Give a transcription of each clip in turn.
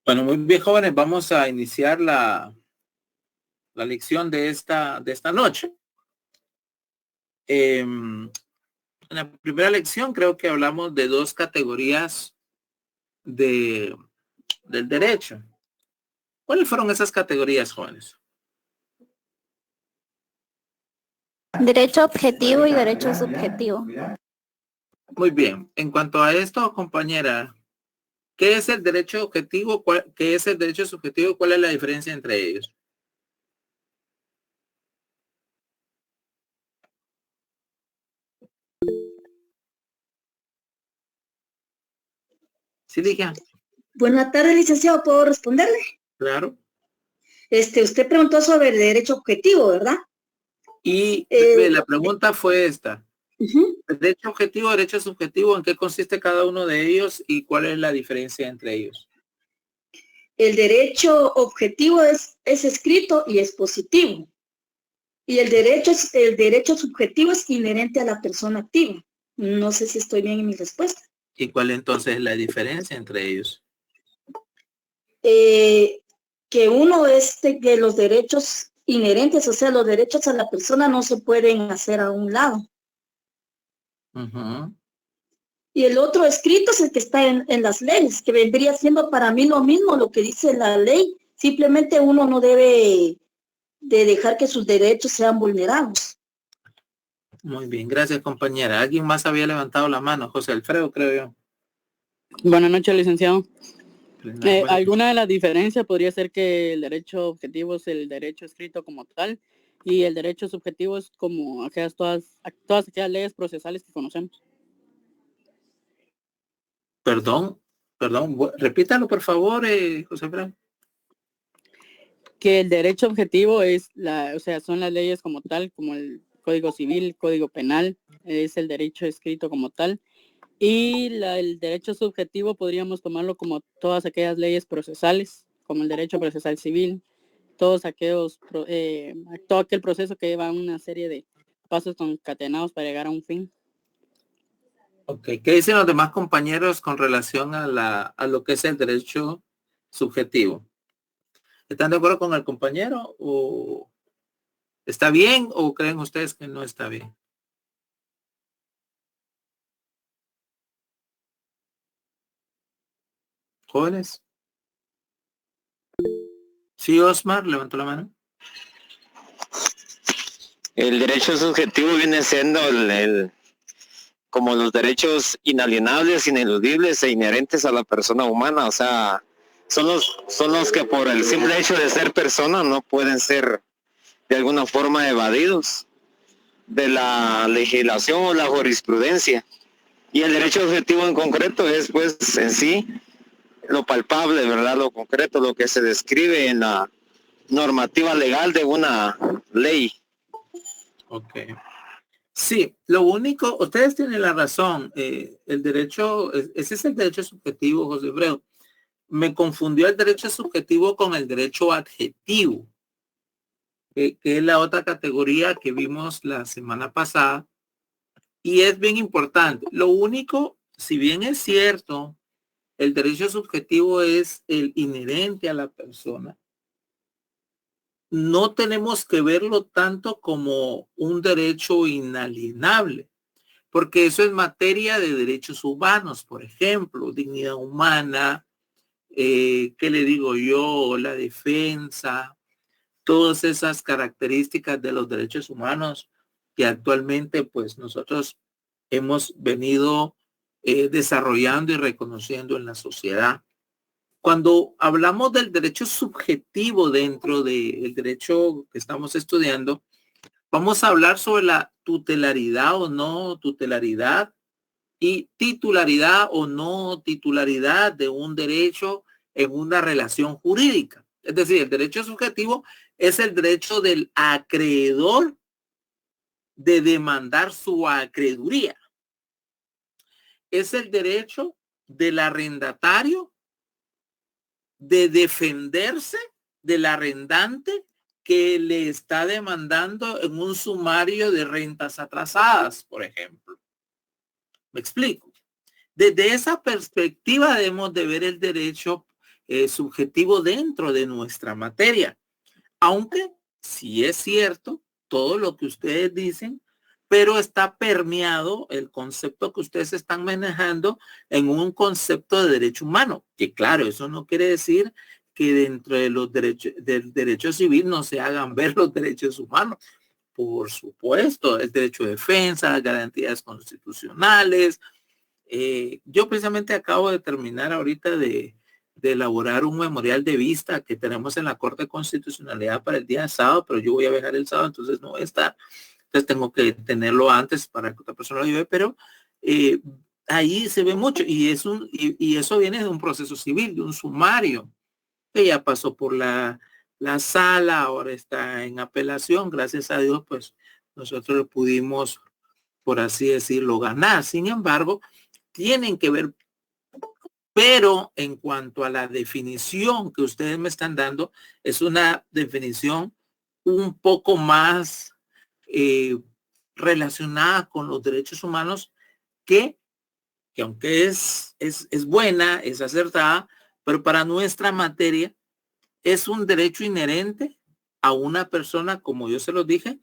Bueno, muy bien, jóvenes, vamos a iniciar la lección de esta noche. En la primera lección creo que hablamos de dos categorías del derecho. ¿Cuáles fueron esas categorías, jóvenes? Derecho objetivo y derecho subjetivo. Muy bien. En cuanto a esto, compañera, ¿qué es el derecho objetivo? ¿Qué es el derecho subjetivo? ¿Cuál es la diferencia entre ellos? Sí, Ligia. Buenas tardes, licenciado. ¿Puedo responderle? Claro. Usted preguntó sobre el derecho objetivo, ¿verdad? Y la pregunta fue esta. Derecho objetivo, derecho subjetivo, ¿en qué consiste cada uno de ellos y cuál es la diferencia entre ellos? El derecho objetivo es escrito y es positivo. Y el derecho subjetivo es inherente a la persona activa. No sé si estoy bien en mi respuesta. ¿Y cuál entonces es la diferencia entre ellos? Que uno es que los derechos inherentes, o sea, los derechos a la persona no se pueden hacer a un lado. Y el otro escrito es el que está en las leyes, que vendría siendo para mí lo mismo lo que dice la ley. Simplemente uno no debe de dejar que sus derechos sean vulnerados. Muy bien, gracias, compañera. ¿Alguien más había levantado la mano? José Alfredo, creo yo. Buenas noches, licenciado. Alguna de las diferencias podría ser que el derecho objetivo es el derecho escrito como tal y el derecho subjetivo es como todas aquellas leyes procesales que conocemos. Perdón, repítalo por favor, José Alfredo. Que el derecho objetivo es son las leyes como tal, como el Código Civil, Código Penal, es el derecho escrito como tal. Y el derecho subjetivo podríamos tomarlo como todas aquellas leyes procesales, como el derecho procesal civil, todo aquel proceso que lleva una serie de pasos concatenados para llegar a un fin. Ok, ¿qué dicen los demás compañeros con relación a lo que es el derecho subjetivo? ¿Están de acuerdo con el compañero o está bien o creen ustedes que no está bien? Jóvenes. Sí, Osmar, levantó la mano. El derecho subjetivo viene siendo como los derechos inalienables, ineludibles e inherentes a la persona humana. O sea, son los que por el simple hecho de ser persona no pueden ser de alguna forma evadidos de la legislación o la jurisprudencia. Y el derecho objetivo en concreto es pues en sí lo palpable, ¿verdad? Lo concreto, lo que se describe en la normativa legal de una ley. Ok. Sí, lo único, ustedes tienen la razón, el derecho, ese es el derecho subjetivo, José Alfredo. Me confundió el derecho subjetivo con el derecho adjetivo, que es la otra categoría que vimos la semana pasada, y es bien importante. Lo único, si bien es cierto, el derecho subjetivo es el inherente a la persona, no tenemos que verlo tanto como un derecho inalienable, porque eso es materia de derechos humanos, por ejemplo, dignidad humana, ¿qué le digo yo? La defensa, todas esas características de los derechos humanos que actualmente pues nosotros hemos venido desarrollando y reconociendo en la sociedad. Cuando hablamos del derecho subjetivo dentro del derecho que estamos estudiando, vamos a hablar sobre la tutelaridad o no tutelaridad y titularidad o no titularidad de un derecho en una relación jurídica. Es decir, el derecho subjetivo es el derecho del acreedor de demandar su acreeduría. Es el derecho del arrendatario de defenderse del arrendante que le está demandando en un sumario de rentas atrasadas, por ejemplo. ¿Me explico? Desde esa perspectiva debemos de ver el derecho subjetivo dentro de nuestra materia. Aunque sí es cierto todo lo que ustedes dicen, pero está permeado el concepto que ustedes están manejando en un concepto de derecho humano. Que claro, eso no quiere decir que dentro de los derechos del derecho civil no se hagan ver los derechos humanos. Por supuesto, el derecho de defensa, garantías constitucionales. Yo precisamente acabo de terminar ahorita de elaborar un memorial de vista que tenemos en la Corte de Constitucionalidad para el día de sábado, pero yo voy a viajar el sábado, entonces no voy a estar. Entonces tengo que tenerlo antes para que otra persona lo lleve, pero ahí se ve mucho y eso viene de un proceso civil, de un sumario que ya pasó por la sala, ahora está en apelación. Gracias a Dios, pues nosotros lo pudimos, por así decirlo, ganar. Sin embargo, tienen que ver, pero en cuanto a la definición que ustedes me están dando, es una definición un poco más relacionada con los derechos humanos que aunque es buena, es acertada, pero para nuestra materia es un derecho inherente a una persona, como yo se los dije,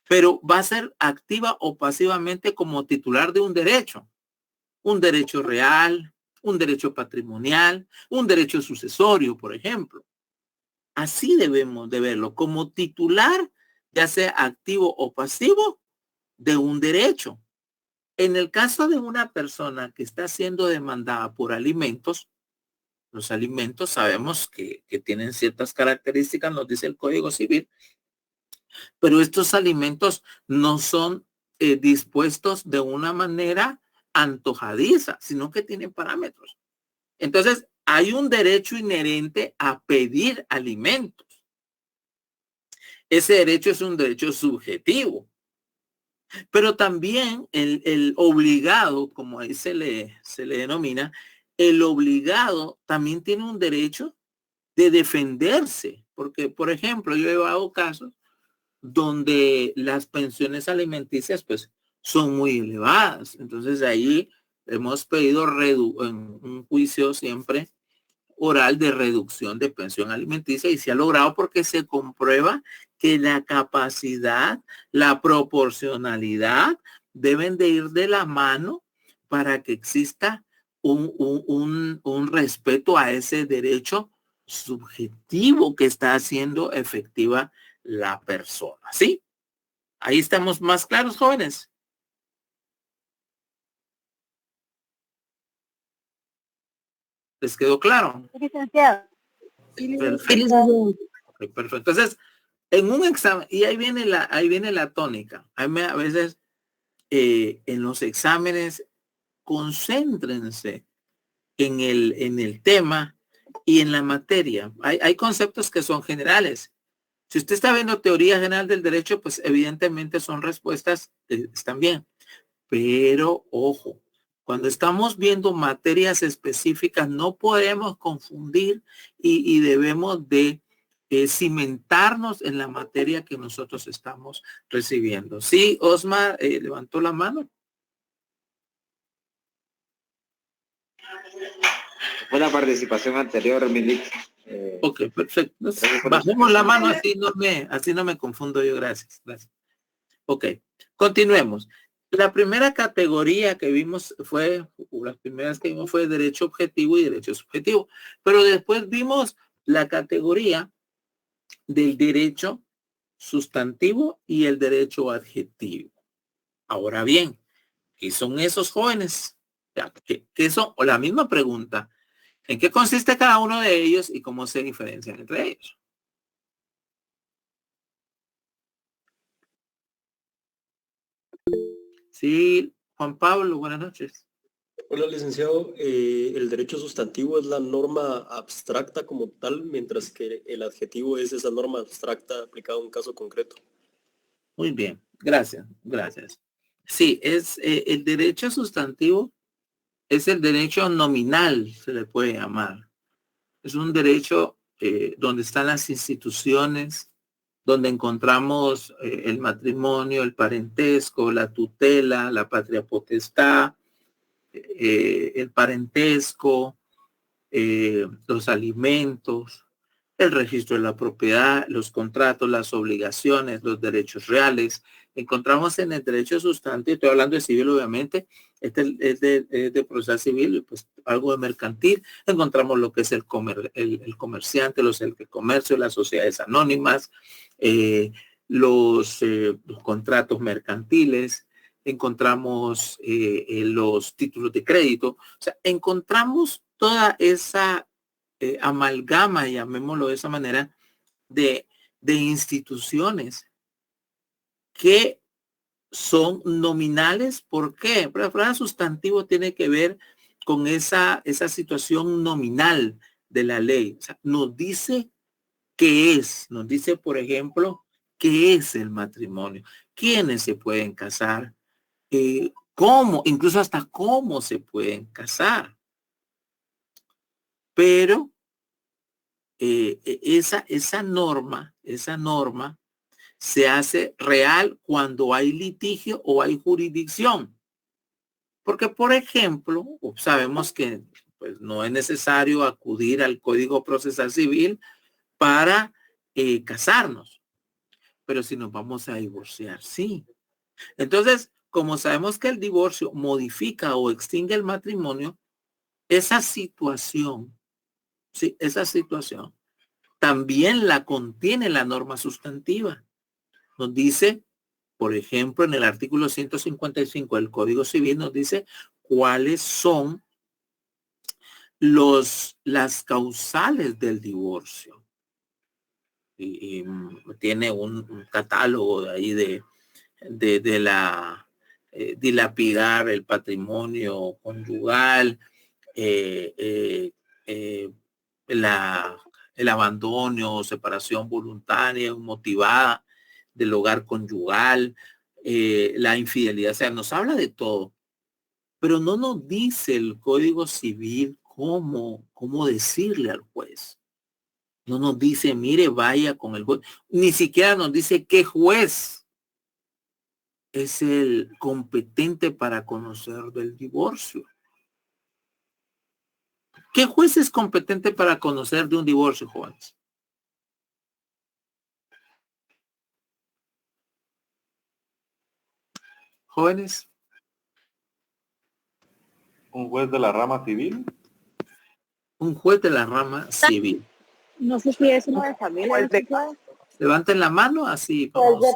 pero va a ser activa o pasivamente como titular de un derecho real, un derecho patrimonial, un derecho sucesorio, por ejemplo. Así debemos de verlo, como titular, ya sea activo o pasivo, de un derecho. En el caso de una persona que está siendo demandada por alimentos, los alimentos sabemos que tienen ciertas características, nos dice el Código Civil, pero estos alimentos no son dispuestos de una manera antojadiza, sino que tienen parámetros. Entonces, hay un derecho inherente a pedir alimentos. Ese derecho es un derecho subjetivo. Pero también el obligado, como ahí se le denomina, el obligado también tiene un derecho de defenderse. Porque, por ejemplo, yo he llevado casos donde las pensiones alimenticias pues son muy elevadas. Entonces ahí hemos pedido en un juicio siempre oral de reducción de pensión alimenticia y se ha logrado porque se comprueba que la capacidad, la proporcionalidad deben de ir de la mano para que exista un respeto a ese derecho subjetivo que está haciendo efectiva la persona. ¿Sí? Ahí estamos más claros, jóvenes. ¿Les quedó claro? Licenciado. Perfecto. Okay, perfecto. Entonces, en un examen, y ahí viene la tónica. A veces en los exámenes, concéntrense en el tema y en la materia. Hay conceptos que son generales. Si usted está viendo teoría general del derecho, pues evidentemente son respuestas que están bien. Pero ojo, cuando estamos viendo materias específicas, no podemos confundir y debemos de cimentarnos en la materia que nosotros estamos recibiendo. Sí, Osmar levantó la mano. Fue la participación anterior, Milik. Ok, perfecto. Bajemos la mano, así no me confundo yo. Gracias. Ok, continuemos. La primera categoría que vimos las primeras que vimos fue derecho objetivo y derecho subjetivo. Pero después vimos la categoría del derecho sustantivo y el derecho adjetivo. Ahora bien, ¿qué son esos jóvenes? ¿Qué son? O la misma pregunta. ¿En qué consiste cada uno de ellos y cómo se diferencian entre ellos? Sí, Juan Pablo, buenas noches. Hola, licenciado. El derecho sustantivo es la norma abstracta como tal, mientras que el adjetivo es esa norma abstracta aplicada a un caso concreto. Muy bien, gracias. Sí, es el derecho sustantivo, es el derecho nominal, se le puede llamar. Es un derecho donde están las instituciones, donde encontramos el matrimonio, el parentesco, la tutela, la patria potestad, el parentesco, los alimentos, el registro de la propiedad, los contratos, las obligaciones, los derechos reales. Encontramos en el derecho sustantivo, estoy hablando de civil obviamente, este es de procesal civil, y pues algo de mercantil. Encontramos lo que es el comerciante, el comercio, las sociedades anónimas, los contratos mercantiles, encontramos los títulos de crédito. O sea, encontramos toda esa amalgama, llamémoslo de esa manera, de instituciones que son nominales. ¿Por qué? Pero la palabra sustantivo tiene que ver con esa situación nominal de la ley. O sea, nos dice qué es. Nos dice, por ejemplo, qué es el matrimonio, quiénes se pueden casar, cómo, incluso hasta cómo se pueden casar. Pero esa norma se hace real cuando hay litigio o hay jurisdicción. Porque, por ejemplo, sabemos que pues, no es necesario acudir al Código Procesal Civil para casarnos. Pero si nos vamos a divorciar, sí. Entonces, como sabemos que el divorcio modifica o extingue el matrimonio, esa situación, sí, esa situación también la contiene la norma sustantiva. Nos dice, por ejemplo, en el artículo 155 del Código Civil, nos dice cuáles son las causales del divorcio. Y tiene un catálogo de ahí de la dilapidar el patrimonio conyugal, el abandono o separación voluntaria o motivada del hogar conyugal, la infidelidad. O sea, nos habla de todo, pero no nos dice el Código Civil cómo decirle al juez. No nos dice, mire, vaya con el juez. Ni siquiera nos dice qué juez es el competente para conocer del divorcio. ¿Qué juez es competente para conocer de un divorcio, jóvenes? Jóvenes. ¿Un juez de la rama civil? Un juez de la rama civil. No sé si es uno de familia. Levanten la mano, así vamos.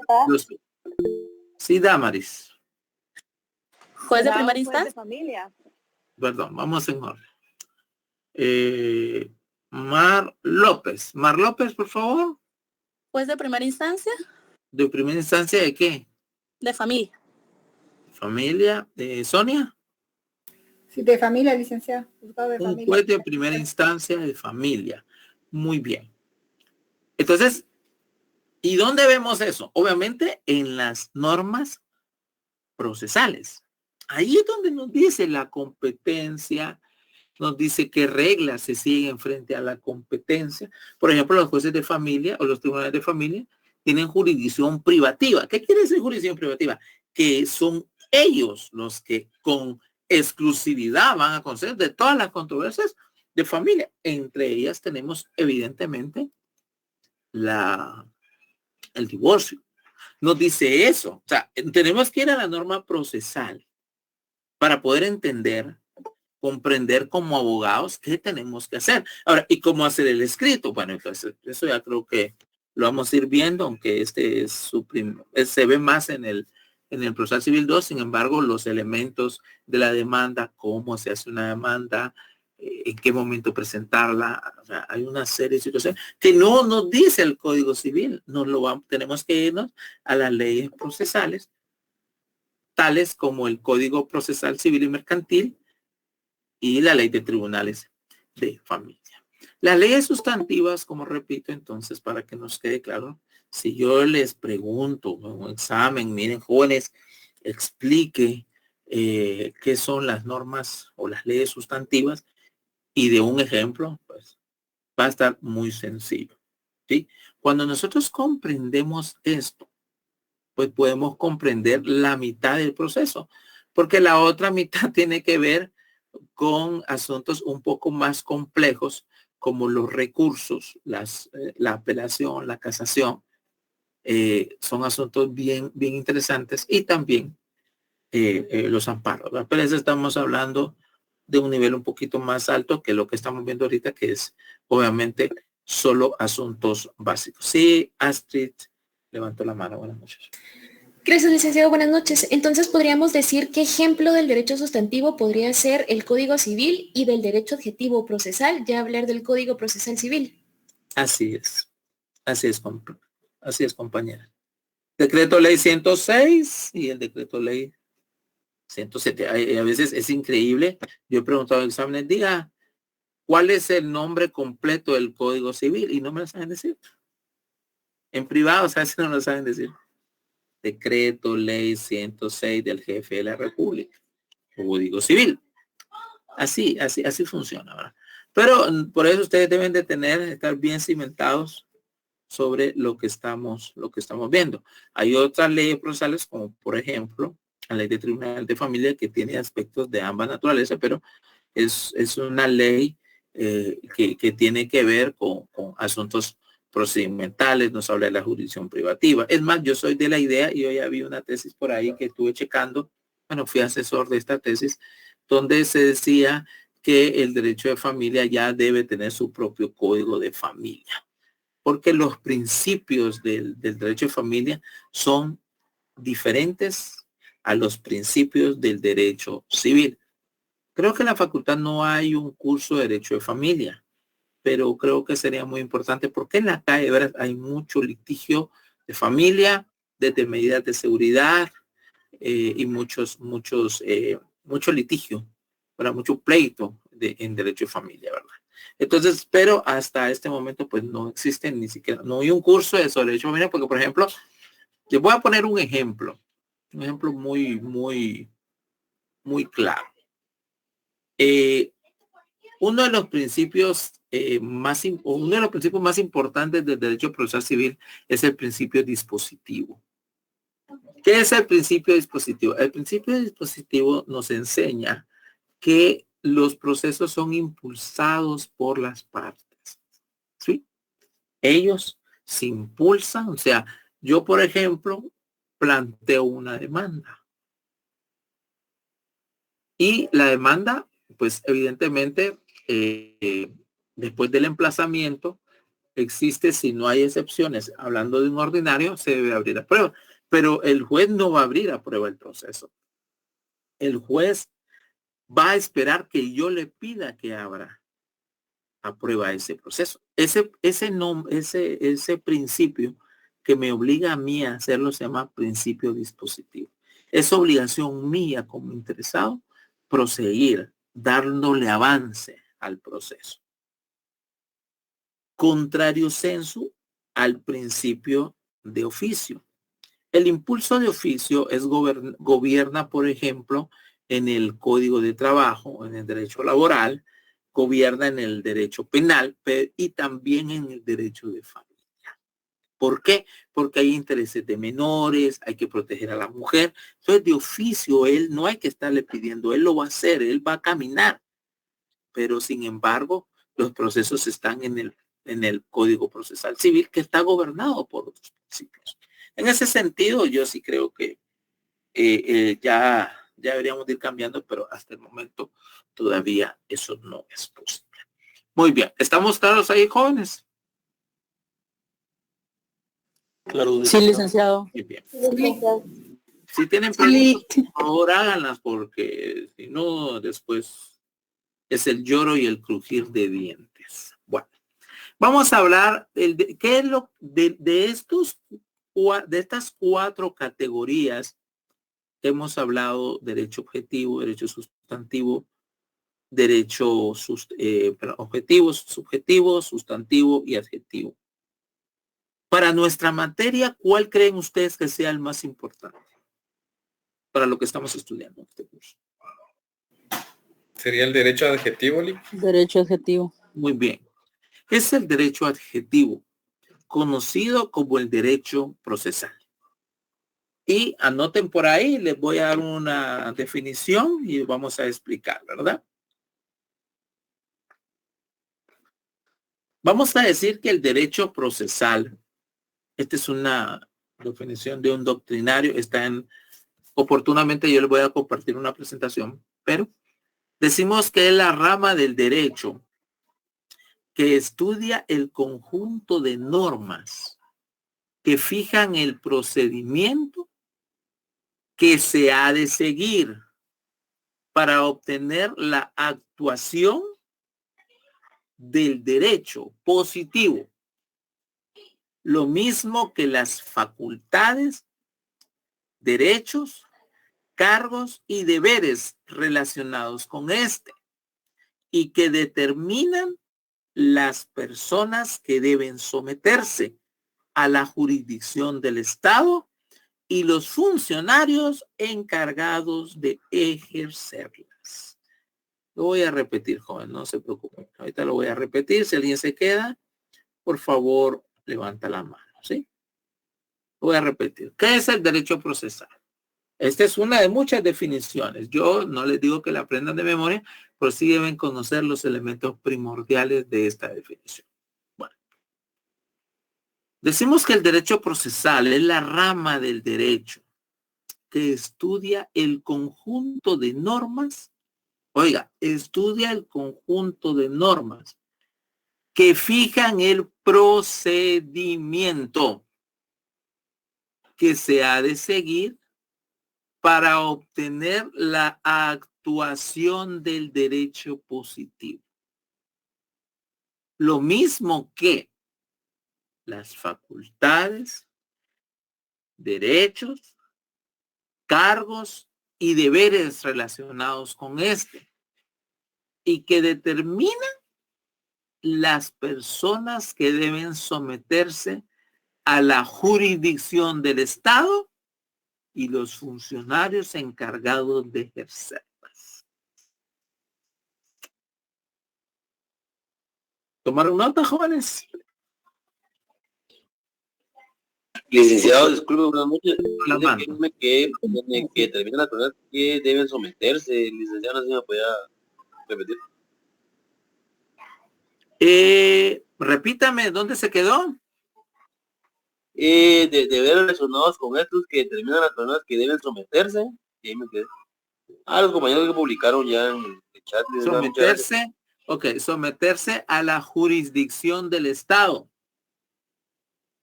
Sí, Damaris. Juez de primera instancia. Familia. Perdón, vamos en orden. Mar López, por favor. Juez de primera instancia. ¿De primera instancia de qué? De familia. Familia. Sonia. Sí, de familia, licenciada. Un juez de primera instancia de familia. Muy bien. Entonces, ¿y dónde vemos eso? Obviamente en las normas procesales. Ahí es donde nos dice la competencia, nos dice qué reglas se siguen frente a la competencia. Por ejemplo, los jueces de familia o los tribunales de familia tienen jurisdicción privativa. ¿Qué quiere decir jurisdicción privativa? Que son ellos los que con exclusividad van a conocer de todas las controversias de familia. Entre ellas tenemos evidentemente el divorcio. Nos dice eso. O sea, tenemos que ir a la norma procesal para poder entender, comprender como abogados qué tenemos que hacer. Ahora, ¿y cómo hacer el escrito? Bueno, entonces eso ya creo que lo vamos a ir viendo, aunque este es se ve más en el procesal civil 2. Sin embargo, los elementos de la demanda, cómo se hace una demanda, en qué momento presentarla. O sea, hay una serie de situaciones que no nos dice el Código Civil. Tenemos que irnos a las leyes procesales, tales como el Código Procesal Civil y Mercantil y la Ley de Tribunales de Familia. Las leyes sustantivas, como repito, entonces, para que nos quede claro, si yo les pregunto en un examen, miren, jóvenes, explique qué son las normas o las leyes sustantivas, y de un ejemplo, pues va a estar muy sencillo, ¿sí? Cuando nosotros comprendemos esto, pues podemos comprender la mitad del proceso, porque la otra mitad tiene que ver con asuntos un poco más complejos como los recursos, la apelación, la casación. Son asuntos bien interesantes, y también los amparos, ¿verdad? Pero eso estamos hablando de un nivel un poquito más alto que lo que estamos viendo ahorita, que es obviamente solo asuntos básicos. Sí, Astrid levantó la mano. Buenas noches. Gracias, licenciado. Buenas noches. Entonces, podríamos decir que ejemplo del derecho sustantivo podría ser el Código Civil, y del derecho adjetivo procesal, ya hablar del Código Procesal Civil. Así es. Así es, compañera. Decreto ley 106 y el decreto ley 107. A veces es increíble. Yo he preguntado en exámenes, diga, ¿cuál es el nombre completo del Código Civil? Y no me lo saben decir. En privado, a veces no lo saben decir. Decreto ley 106 del jefe de la República. Código Civil. Así funciona, ¿verdad? Pero por eso ustedes deben de estar bien cimentados sobre lo que estamos viendo. Hay otras leyes procesales, como por ejemplo la ley de tribunal de familia, que tiene aspectos de ambas naturalezas, pero es una ley que tiene que ver con asuntos procedimentales. Nos habla de la jurisdicción privativa. Es más, yo soy de la idea, y yo ya vi una tesis por ahí que estuve checando, bueno, fui asesor de esta tesis, donde se decía que el derecho de familia ya debe tener su propio código de familia, porque los principios del derecho de familia son diferentes a los principios del derecho civil. Creo que en la facultad no hay un curso de derecho de familia, pero creo que sería muy importante, porque en la calle, ¿verdad?, hay mucho litigio de familia, desde medidas de seguridad y mucho litigio, ¿verdad?, mucho pleito en derecho de familia, ¿verdad? Entonces, pero hasta este momento pues no existe ni siquiera, no hay un curso de sobre derecho de familia, porque por ejemplo, les voy a poner un ejemplo muy claro. Uno de los principios más importantes del derecho procesal civil es el principio dispositivo. ¿Qué es el principio dispositivo? El principio dispositivo nos enseña que los procesos son impulsados por las partes, ¿sí? Ellos se impulsan, o sea, yo, por ejemplo, planteo una demanda. Y la demanda, pues evidentemente, después del emplazamiento, existe, si no hay excepciones, hablando de un ordinario, se debe abrir a prueba. Pero el juez no va a abrir a prueba el proceso. El juez va a esperar que yo le pida que abra a prueba ese proceso. Ese principio que me obliga a mí a hacerlo se llama principio dispositivo. Es obligación mía como interesado proseguir, dándole avance al proceso. Contrario sensu al principio de oficio. El impulso de oficio gobierna, por ejemplo, en el Código de Trabajo, en el derecho laboral, gobierna en el derecho penal y también en el derecho de familia. ¿Por qué? Porque hay intereses de menores, hay que proteger a la mujer. Entonces, de oficio, él no hay que estarle pidiendo, él lo va a hacer, él va a caminar. Pero, sin embargo, los procesos están en el Código Procesal Civil, que está gobernado por otros principios. En ese sentido, yo sí creo que ya deberíamos ir cambiando, pero hasta el momento todavía eso no es posible. Muy bien, ¿estamos claros ahí, jóvenes? Claro. Sí, licenciado. Muy bien. Si tienen preguntas, por favor háganlas, porque si no, después es el lloro y el crujir de dientes. Bueno, vamos a hablar qué es lo de estas cuatro categorías que hemos hablado: derecho objetivo, derecho sustantivo, derecho objetivo, subjetivo, sustantivo y adjetivo. Para nuestra materia, ¿cuál creen ustedes que sea el más importante para lo que estamos estudiando en este curso? ¿Sería el derecho adjetivo, Lick? Derecho adjetivo. Muy bien. Es el derecho adjetivo, conocido como el derecho procesal. Y anoten por ahí, les voy a dar una definición y vamos a explicar, ¿verdad? Vamos a decir que el derecho procesal, esta es una definición de un doctrinario, oportunamente yo les voy a compartir una presentación, pero decimos que es la rama del derecho que estudia el conjunto de normas que fijan el procedimiento que se ha de seguir para obtener la actuación del derecho positivo, lo mismo que las facultades, derechos, cargos y deberes relacionados con este, y que determinan las personas que deben someterse a la jurisdicción del Estado y los funcionarios encargados de ejercerlas. Lo voy a repetir, joven, no se preocupen. Ahorita lo voy a repetir. Si alguien se queda, por favor, levanta la mano, ¿sí? Lo voy a repetir. ¿Qué es el derecho procesal? Esta es una de muchas definiciones. Yo no les digo que la aprendan de memoria, pero sí deben conocer los elementos primordiales de esta definición. Bueno, decimos que el derecho procesal es la rama del derecho que estudia el conjunto de normas. Oiga, estudia el conjunto de normas que fijan el procedimiento que se ha de seguir para obtener la actuación del derecho positivo. Lo mismo que las facultades, derechos, cargos y deberes relacionados con este, y que determinan las personas que deben someterse a la jurisdicción del Estado y los funcionarios encargados de ejercerlas. ¿Tomaron nota, jóvenes? Licenciado, disculpe, buenas noches. Que termina la persona que deben someterse. Licenciado, no sé si me podía repetir. Repítame, ¿dónde se quedó? Deberes relacionados con estos que determinan las personas que deben someterse. Y ahí me quedé. Los compañeros que publicaron ya en el chat. Someterse, ok, someterse a la jurisdicción del Estado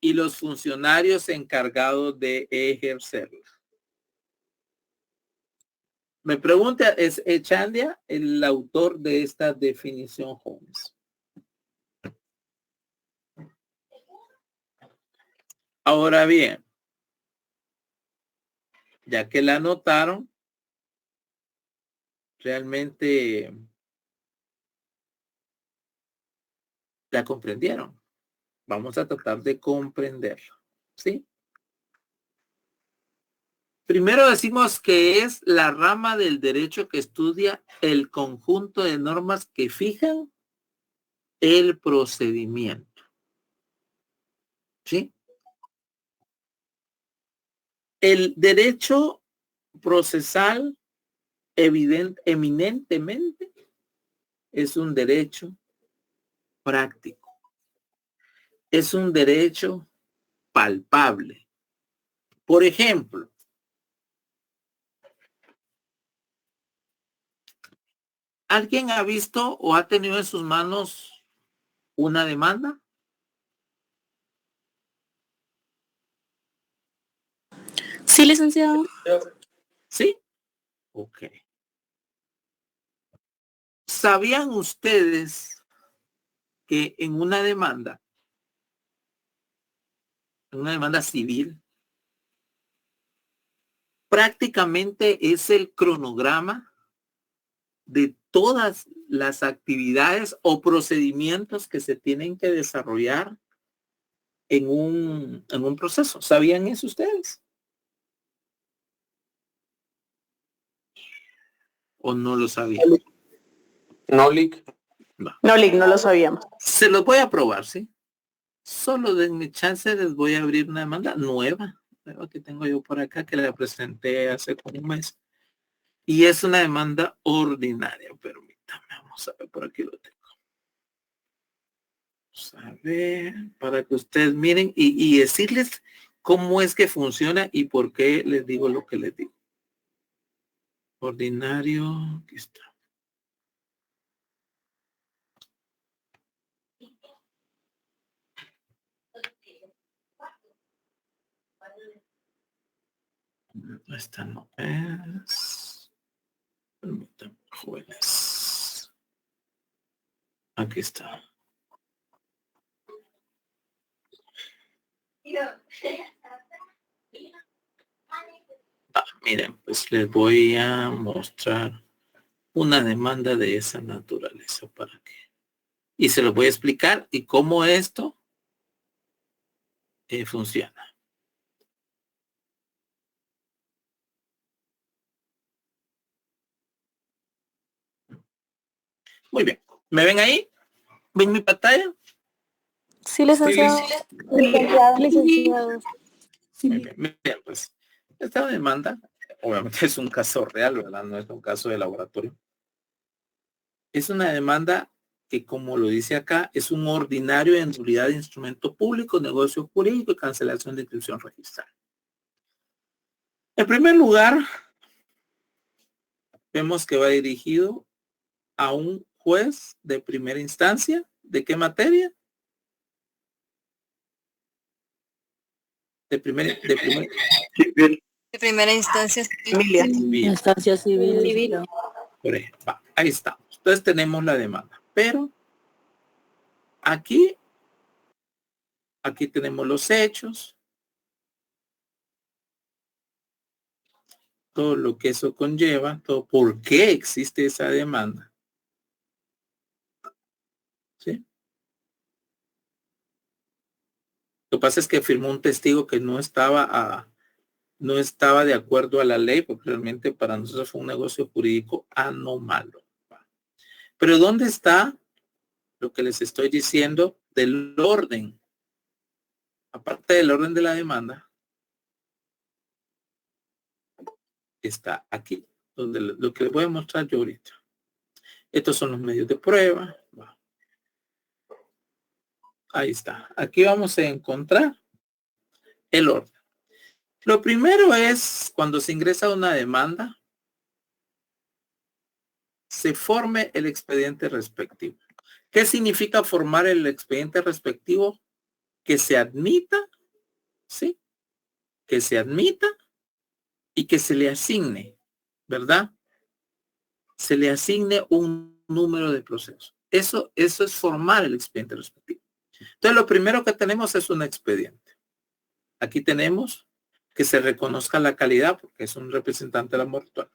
y los funcionarios encargados de ejercerlo. Me pregunta, ¿es Echandia el autor de esta definición, jóvenes? Ahora bien, ya que la anotaron, realmente la comprendieron. Vamos a tratar de comprenderlo, ¿sí? Primero decimos que es la rama del derecho que estudia el conjunto de normas que fijan el procedimiento, ¿sí? El derecho procesal eminentemente es un derecho práctico. Es un derecho palpable. Por ejemplo, ¿alguien ha visto o ha tenido en sus manos una demanda? Sí, licenciado. ¿Sí? Ok. ¿Sabían ustedes que en una demanda civil, prácticamente es el cronograma de todas las actividades o procedimientos que se tienen que desarrollar en un proceso? ¿Sabían eso ustedes? ¿O no lo sabían? No, Lick. No, Lick, no lo sabíamos. Se los voy a probar, ¿sí? Solo denme chance, les voy a abrir una demanda nueva que tengo yo por acá, que la presenté hace como un mes. Y es una demanda ordinaria. Permítame, vamos a ver, por aquí lo tengo. Vamos a ver, para que ustedes miren y decirles cómo es que funciona y por qué les digo lo que les digo. Ordinario, aquí está. Esta no es. Permítanme, jóvenes. Aquí está. Miren, pues les voy a mostrar una demanda de esa naturaleza para que. Y se los voy a explicar y cómo esto funciona. Muy bien. ¿Me ven ahí? ¿Ven mi pantalla? Sí, licenciado. Licenciado. Muy bien. Miren, pues, esta demanda, obviamente es un caso real, ¿verdad? No es un caso de laboratorio. Es una demanda que, como lo dice acá, es un ordinario de nulidad de instrumento público, negocio jurídico y cancelación de inscripción registral. En primer lugar, vemos que va dirigido a un juez de primera instancia. ¿De qué materia? De primera instancia familia. Instancia civil. Por ejemplo, ahí estamos. Entonces tenemos la demanda. Pero aquí tenemos los hechos. Todo lo que eso conlleva, todo por qué existe esa demanda. ¿Sí? Lo que pasa es que firmó un testigo que no estaba de acuerdo a la ley, porque realmente para nosotros fue un negocio jurídico anómalo. Pero ¿dónde está lo que les estoy diciendo del orden? Aparte del orden de la demanda, está aquí, donde lo que les voy a mostrar yo ahorita. Estos son los medios de prueba. Ahí está. Aquí vamos a encontrar el orden. Lo primero es cuando se ingresa una demanda, se forme el expediente respectivo. ¿Qué significa formar el expediente respectivo? Que se admita, ¿sí? Que se admita y que se le asigne, ¿verdad? Se le asigne un número de proceso. Eso es formar el expediente respectivo. Entonces, lo primero que tenemos es un expediente. Aquí tenemos que se reconozca la calidad porque es un representante de la mortuaria.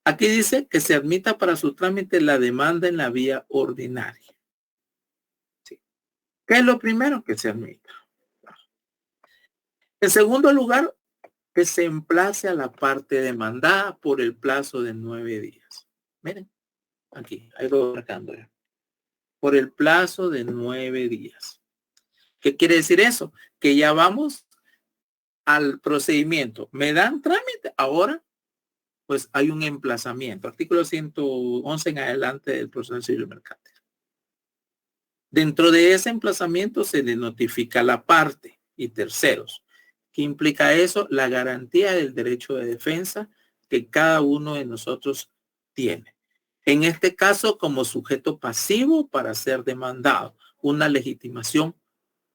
Aquí dice que se admita para su trámite la demanda en la vía ordinaria. ¿Sí? ¿Qué es lo primero? Que se admita. En segundo lugar, que se emplace a la parte demandada por el plazo de 9 días. Miren, aquí, ahí lo voy marcando ya. Por el plazo de 9 días. ¿Qué quiere decir eso? Que ya vamos al procedimiento. ¿Me dan trámite? Ahora, pues hay un emplazamiento. Artículo 111 en adelante del proceso civil mercantil. Dentro de ese emplazamiento se le notifica a la parte y terceros. ¿Qué implica eso? La garantía del derecho de defensa que cada uno de nosotros tiene. En este caso, como sujeto pasivo para ser demandado, una legitimación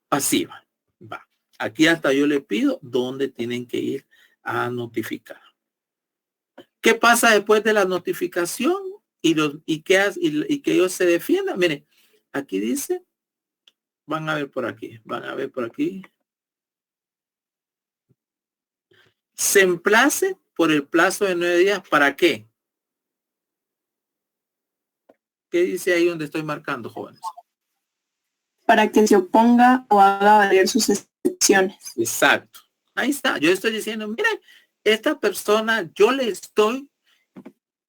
pasiva. Va. Aquí hasta yo le pido dónde tienen que ir a notificar. ¿Qué pasa después de la notificación y que ellos se defiendan? Miren, aquí dice, van a ver por aquí. Se emplace por el plazo de 9 días. ¿Para qué? ¿Qué dice ahí donde estoy marcando, jóvenes? Para que se oponga o haga valer sus excepciones. Exacto. Ahí está. Yo estoy diciendo, miren, esta persona, yo le estoy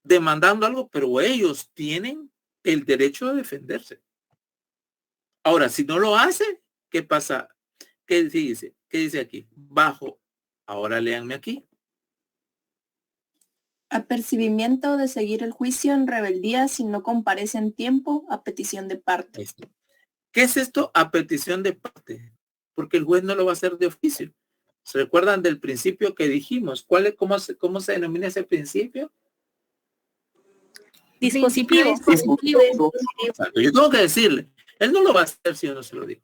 demandando algo, pero ellos tienen el derecho de defenderse. Ahora, si no lo hace, ¿qué pasa? ¿Qué dice? ¿Qué dice aquí? Bajo. Ahora léanme aquí. Apercibimiento de seguir el juicio en rebeldía si no comparece en tiempo a petición de parte. ¿Qué es esto? A petición de parte, porque el juez no lo va a hacer de oficio. ¿Se recuerdan del principio que dijimos? ¿Cómo se denomina ese principio? Dispositivo. Exacto. Yo tengo que decirle, él no lo va a hacer si yo no se lo digo.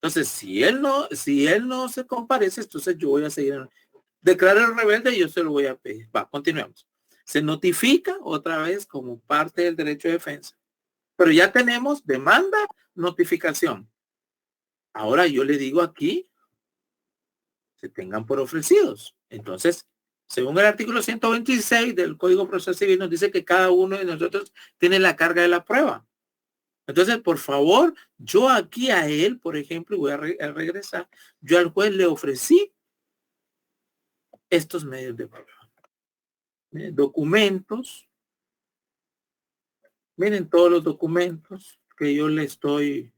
Entonces, si él no se comparece, entonces yo voy a seguir. Declarar el rebelde y yo se lo voy a pedir. Va, continuemos. Se notifica otra vez como parte del derecho de defensa. Pero ya tenemos demanda, notificación. Ahora yo le digo aquí, se tengan por ofrecidos. Entonces, según el artículo 126 del Código Procesal Civil, nos dice que cada uno de nosotros tiene la carga de la prueba. Entonces, por favor, yo aquí a él, por ejemplo, y voy a regresar, yo al juez le ofrecí estos medios de prueba. Documentos. Miren todos los documentos que yo le estoy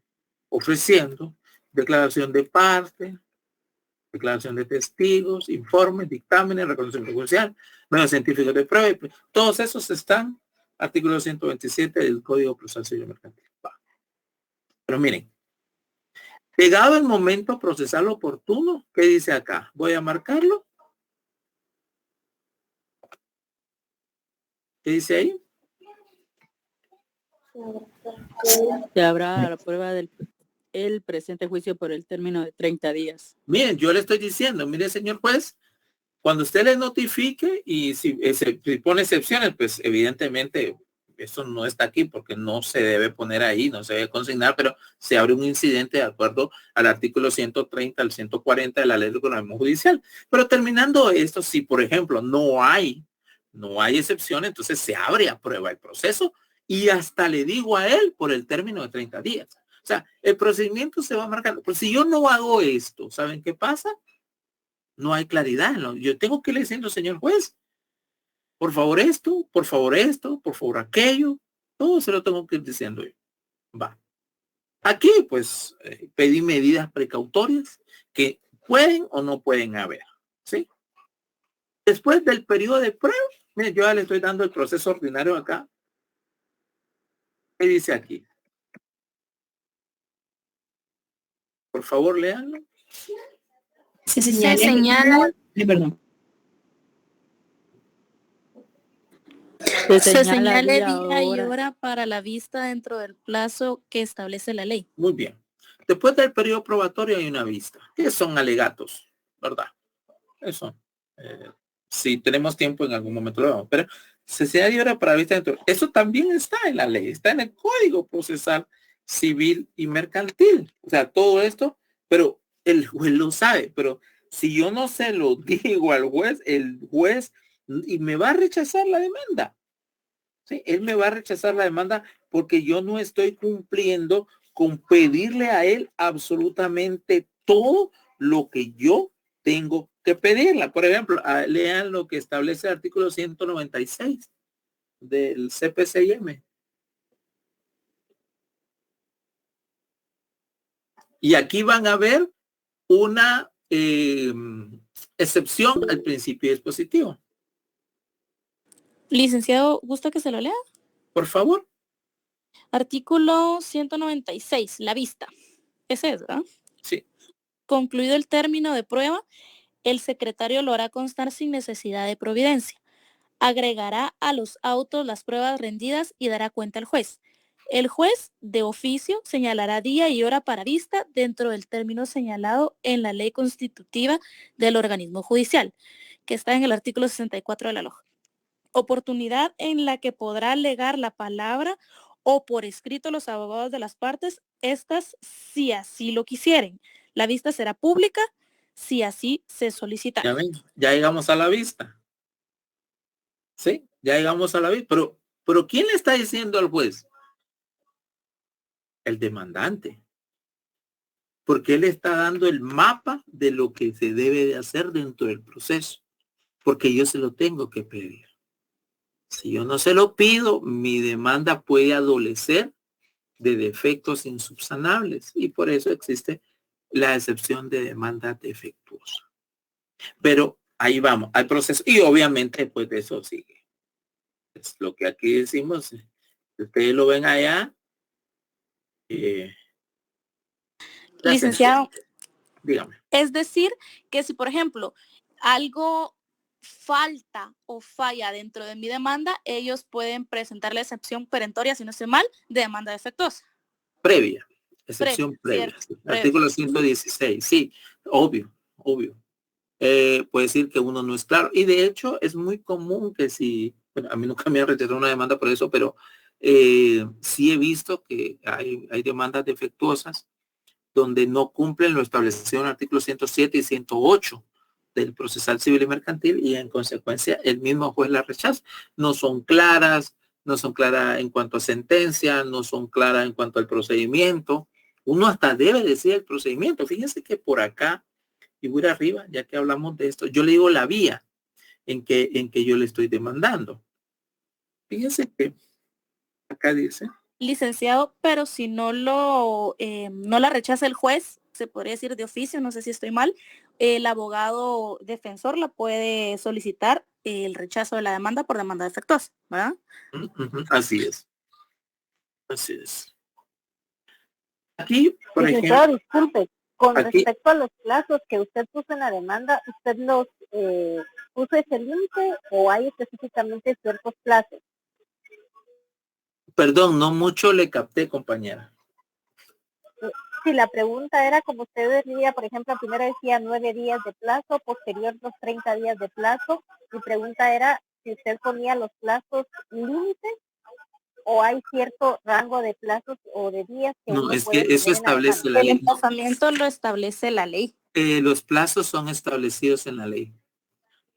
ofreciendo. Declaración de parte, declaración de testigos, informes, dictámenes, reconocimiento judicial, medios científicos de prueba. Todos esos están, artículo 127 del Código Procesal Civil Mercantil. Pero miren, llegado el momento procesal oportuno, ¿qué dice acá? Voy a marcarlo. ¿Qué dice ahí? Se habrá la prueba del presente juicio por el término de 30 días. Miren, yo le estoy diciendo, mire, señor juez, cuando usted le notifique y si pone excepciones, pues evidentemente eso no está aquí porque no se debe poner ahí, no se debe consignar, pero se abre un incidente de acuerdo al artículo 130 al 140 de la Ley de Economía Judicial. Pero terminando esto, si por ejemplo no hay excepción, entonces se abre a prueba el proceso y hasta le digo a él por el término de 30 días. O sea, el procedimiento se va marcando. Pero si yo no hago esto, ¿saben qué pasa? No hay claridad. ¿No? Yo tengo que ir diciendo, señor juez, por favor esto, por favor esto, por favor aquello. Todo se lo tengo que ir diciendo yo. Va. Aquí, pues, pedí medidas precautorias que pueden o no pueden haber. ¿Sí? Después del periodo de prueba, miren, yo ya le estoy dando el proceso ordinario acá. ¿Qué dice aquí? Por favor, léanlo. Se señala. Perdón. Se señale día y hora para la vista dentro del plazo que establece la ley. Muy bien. Después del periodo probatorio hay una vista. ¿Qué son alegatos? ¿Verdad? Eso. Si tenemos tiempo en algún momento lo vamos. Pero se señala día y hora para la vista dentro. Eso también está en la ley. Está en el Código Procesal Civil y Mercantil. O sea, todo esto, pero el juez lo sabe. Pero si yo no se lo digo al juez, el juez y me va a rechazar la demanda. ¿Sí? Él me va a rechazar la demanda porque yo no estoy cumpliendo con pedirle a él absolutamente todo lo que yo tengo que pedirle. Por ejemplo, lean lo que establece el artículo 196 del CPCIM. Y aquí van a ver una excepción al principio dispositivo. Licenciado, ¿gusta que se lo lea? Por favor. Artículo 196, la vista. Ese es, ¿verdad? Sí. Concluido el término de prueba, el secretario lo hará constar sin necesidad de providencia. Agregará a los autos las pruebas rendidas y dará cuenta al juez. El juez, de oficio, señalará día y hora para vista dentro del término señalado en la ley constitutiva del organismo judicial, que está en el artículo 64 de la LOJ. Oportunidad en la que podrá alegar la palabra o por escrito los abogados de las partes, estas si así lo quisieren. La vista será pública si así se solicita. Ya ven, ya llegamos a la vista. Sí, ya llegamos a la vista. Pero ¿quién le está diciendo al juez? El demandante. Porque él está dando el mapa de lo que se debe de hacer dentro del proceso. Porque yo se lo tengo que pedir. Si yo no se lo pido, mi demanda puede adolecer de defectos insubsanables y por eso existe la excepción de demanda defectuosa. Pero ahí vamos, al proceso y obviamente después de eso sigue. Es lo que aquí decimos, ustedes lo ven allá, Licenciado, Dígame. es decir, que si, por ejemplo, algo falta o falla dentro de mi demanda, ellos pueden presentar la excepción perentoria, si no estoy mal, de demanda defectuosa. Previa, excepción previa. Artículo 116, sí, obvio. Puede decir que uno no es claro. Y de hecho es muy común que si, bueno, a mí nunca me han rechazado una demanda por eso, pero sí he visto que hay demandas defectuosas donde no cumplen lo establecido en el artículo 107 y 108 del procesal civil y mercantil, y en consecuencia el mismo juez la rechaza. No son claras en cuanto a sentencia, no son claras en cuanto al procedimiento. Uno hasta debe decir el procedimiento. Fíjense que por acá, y voy arriba, ya que hablamos de esto, yo le digo la vía en que yo le estoy demandando. Fíjense que acá dice. Licenciado, pero si no no la rechaza el juez, se podría decir de oficio, no sé si estoy mal, el abogado defensor la puede solicitar el rechazo de la demanda por demanda defectuosa, ¿verdad? Así es. Así es. Aquí, por Licenciado, ejemplo. disculpe, con Aquí, respecto a los plazos que usted puso en la demanda, ¿usted los puso ese límite o hay específicamente ciertos plazos? perdón, no mucho le capté, compañera. Si la pregunta era como usted decía, por ejemplo, primero decía 9 días de plazo, posterior los 30 días de plazo. Mi pregunta era si usted ponía los plazos límites o hay cierto rango de plazos o de días que No, uno es que puede eso poner en la establece demanda. la El ley. emplazamiento lo establece la ley. Los plazos son establecidos en la ley.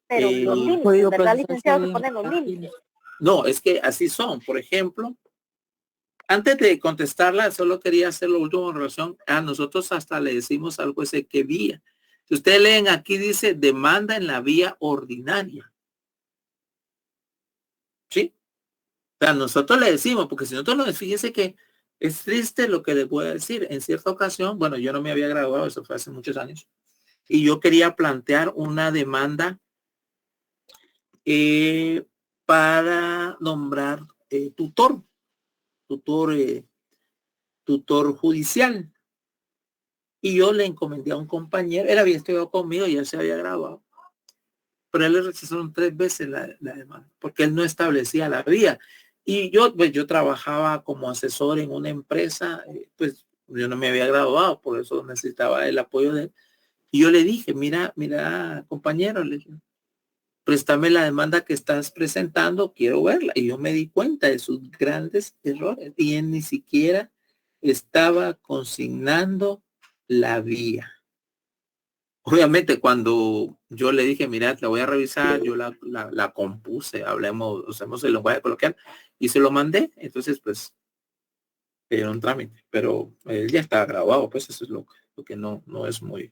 Pero los límites, ¿verdad, licenciado? Se ponen los límites. No, es que así son. Por ejemplo, antes de contestarla, solo quería hacer lo último en relación a nosotros. Hasta le decimos al juez qué vía. Si ustedes leen aquí, dice demanda en la vía ordinaria. ¿Sí? O sea, nosotros le decimos, porque si nosotros lo fíjese que es triste lo que les voy a decir. En cierta ocasión, bueno, yo no me había graduado, eso fue hace muchos años, y yo quería plantear una demanda para nombrar tutor judicial. Y yo le encomendé a un compañero, él había estudiado conmigo y él se había graduado, pero él le rechazaron 3 veces la demanda, porque él no establecía la vía. Y yo, pues yo trabajaba como asesor en una empresa, pues yo no me había graduado, por eso necesitaba el apoyo de él. Y yo le dije, mira, compañero, le dije, préstame la demanda que estás presentando, quiero verla. Y yo me di cuenta de sus grandes errores y él ni siquiera estaba consignando la vía. Obviamente cuando yo le dije, mira, la voy a revisar, yo la compuse, usemos el lenguaje coloquial y se lo mandé. Entonces, pues, era un trámite, pero él ya está grabado, pues eso es lo que no es muy.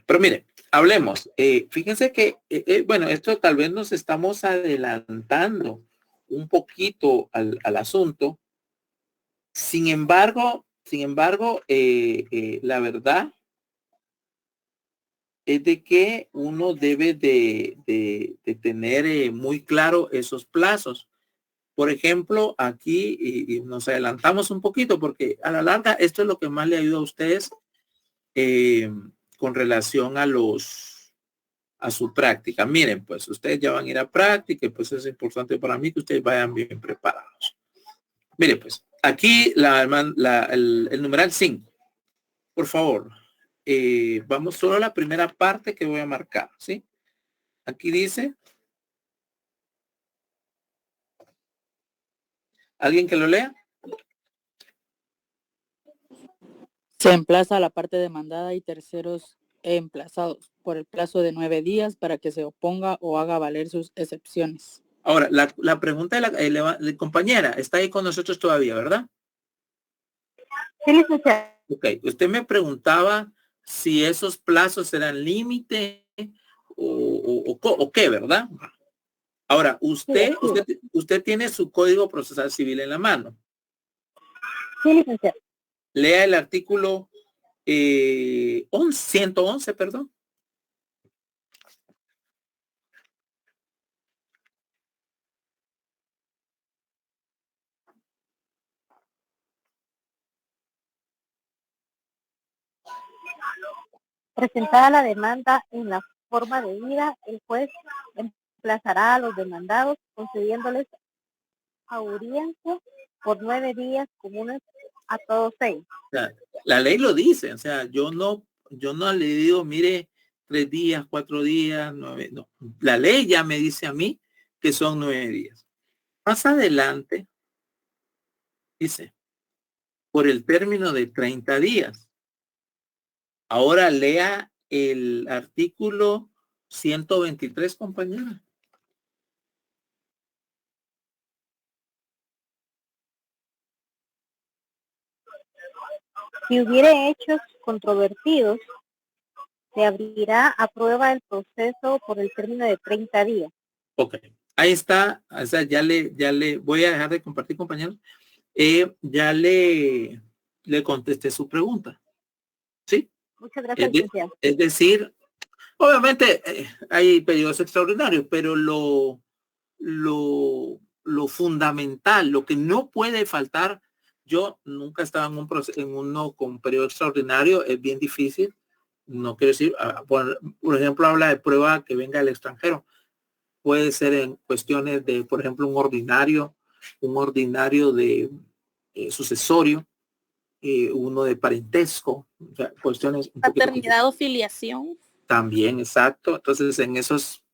Pero mire, hablemos. Fíjense que, bueno, esto tal vez nos estamos adelantando un poquito al asunto. Sin embargo, la verdad es de que uno debe de tener muy claro esos plazos. Por ejemplo, aquí, y nos adelantamos un poquito porque a la larga esto es lo que más le ayuda a ustedes con relación a su práctica. Miren, pues ustedes ya van a ir a práctica y pues es importante para mí que ustedes vayan bien preparados. Mire, pues aquí el numeral 5. Por favor, vamos solo a la primera parte que voy a marcar, ¿sí? Aquí dice. ¿Alguien que lo lea? Se emplaza a la parte demandada y terceros emplazados por el plazo de 9 días para que se oponga o haga valer sus excepciones. Ahora, la pregunta de la compañera está ahí con nosotros todavía, ¿verdad? Sí, licenciado. Ok, usted me preguntaba si esos plazos eran límite o qué, ¿verdad? Ahora, usted tiene su Código Procesal Civil en la mano. Sí, licenciado. Lea el artículo 111, perdón. Presentada la demanda en la forma debida, el juez emplazará a los demandados concediéndoles audiencia por 9 días comunes a todos ellos. La ley lo dice, o sea, yo no le digo, mire, 3 días, 4 días, 9, no. La ley ya me dice a mí que son 9 días. Más adelante, dice, por el término de 30 días. Ahora lea el artículo 123, compañera. Si hubiere hechos controvertidos, se abrirá a prueba el proceso por el término de 30 días. Ok, ahí está, o sea, ya le voy a dejar de compartir, compañeros. Ya le contesté su pregunta. ¿Sí? Muchas gracias, licenciado. Es decir, obviamente hay periodos extraordinarios, pero lo fundamental, lo que no puede faltar, yo nunca estaba en un proceso, en uno con periodo extraordinario, es bien difícil. No quiero decir, por ejemplo, habla de prueba que venga del extranjero. Puede ser en cuestiones de, por ejemplo, un ordinario de sucesorio, uno de parentesco, o sea, cuestiones. Paternidad o filiación. También, exacto. Entonces, en esos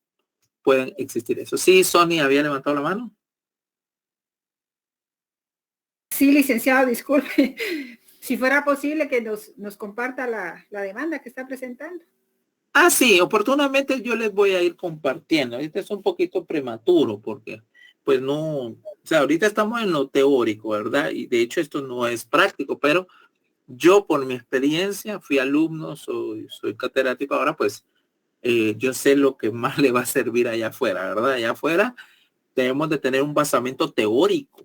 pueden existir eso. Sí, Sonia había levantado la mano. Sí, licenciado, disculpe. Si fuera posible que nos comparta la demanda que está presentando. Ah, sí, oportunamente yo les voy a ir compartiendo. Este es un poquito prematuro porque, pues no, o sea, ahorita estamos en lo teórico, ¿verdad? Y de hecho esto no es práctico, pero yo por mi experiencia fui alumno, soy catedrático ahora, pues yo sé lo que más le va a servir allá afuera, ¿verdad? Allá afuera debemos de tener un basamento teórico.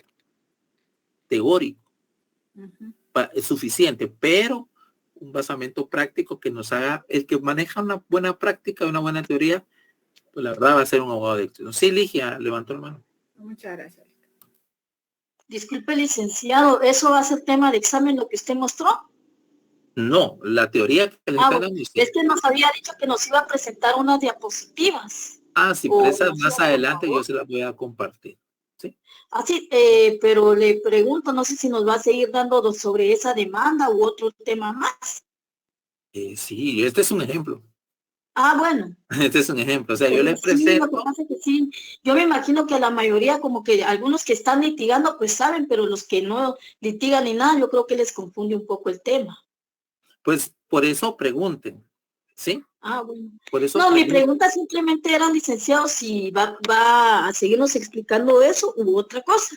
Es suficiente, pero un basamento práctico que nos haga, el que maneja una buena práctica, una buena teoría, pues la verdad va a ser un abogado de éxito. Sí, Ligia, levantó la mano. Muchas gracias. Disculpe, licenciado, ¿eso va a ser tema de examen lo que usted mostró? No, la teoría que le está dando usted. Es que nos había dicho que nos iba a presentar unas diapositivas. Ah, sí, pero esas más adelante yo se las voy a compartir. ¿Sí? Ah, sí, pero le pregunto, no sé si nos va a seguir dando sobre esa demanda u otro tema más. Sí, este es un ejemplo. Ah, bueno. Este es un ejemplo, o sea, yo les presento. Sí, lo que pasa es que sí, yo me imagino que la mayoría, como que algunos que están litigando, pues saben, pero los que no litigan ni nada, yo creo que les confunde un poco el tema. Pues por eso pregunten, ¿sí? Ah, bueno. Por eso no, mi pregunta simplemente era, licenciado, si va a seguirnos explicando eso u otra cosa.